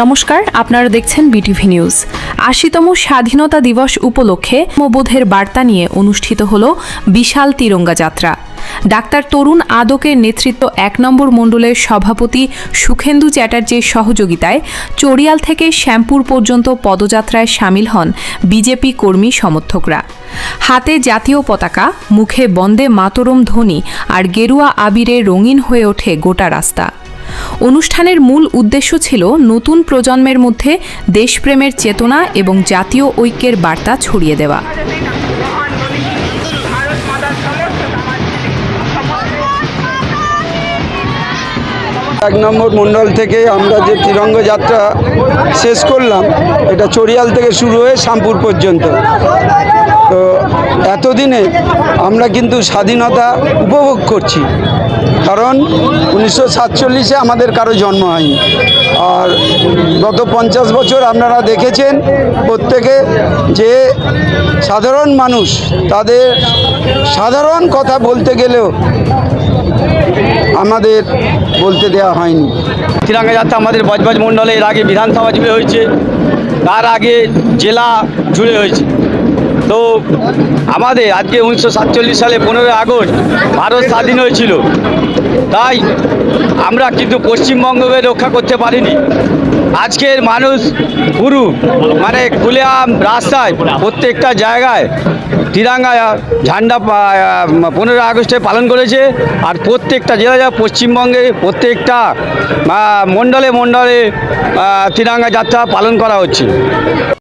নমস্কার, আপনারা দেখছেন বিটিভি নিউজ। ৮০তম স্বাধীনতা দিবস উপলক্ষে বোধের বার্তা নিয়ে অনুষ্ঠিত হল বিশাল তিরঙ্গা যাত্রা। ডাক্তার তরুণ আদকের নেতৃত্ব ১ নম্বর মণ্ডলের সভাপতি সুখেন্দু চ্যাটার্জির সহযোগিতায় চড়িয়াল থেকে শ্যামপুর পর্যন্ত পদযাত্রায় সামিল হন বিজেপি কর্মী সমর্থকরা। হাতে জাতীয় পতাকা, মুখে বন্দে মাতরম ধ্বনি আর গেরুয়া আবিরে রঙিন হয়ে ওঠে গোটা রাস্তা। অনুষ্ঠানের মূল উদ্দেশ্য ছিল নতুন প্রজন্মের মধ্যে দেশপ্রেমের চেতনা এবং জাতীয় ঐক্যের বার্তা ছড়িয়ে দেওয়া। ১ নম্বর মণ্ডল থেকে আমরা যে তিরঙ্গা যাত্রা শেষ করলাম, এটা চড়িয়াল থেকে শুরু হয়ে শ্যামপুর পর্যন্ত। তো এতদিনে আমরা কিন্তু স্বাধীনতা উপভোগ করছি, কারণ 1947-এ আমাদের কারো জন্ম হয়নি। আর গত 50 বছর আপনারা দেখেছেন প্রত্যেকে যে সাধারণ মানুষ তাদের সাধারণ কথা বলতে গেলেও আমাদের বলতে দেওয়া হয়নি। তিরঙ্গা যাত্রা আমাদের বজবজ মণ্ডলে এর আগে বিধানসভা জুড়ে হয়েছে, তার আগে জেলা জুড়ে হয়েছে। তো আমাদের আজকে 1947 সালে 15 আগস্ট ভারত স্বাধীন হয়েছিল, তাই আমরা কিন্তু পশ্চিমবঙ্গকে রক্ষা করতে পারিনি। আজকের মানুষ পুরো মানে খুলেআম রাস্তায় প্রত্যেকটা জায়গায় তিরঙ্গা ঝান্ডা 15 আগস্টে পালন করেছে। আর প্রত্যেকটা জেলায় পশ্চিমবঙ্গে প্রত্যেকটা মণ্ডলে মণ্ডলে তিরঙ্গা যাত্রা পালন করা হচ্ছে।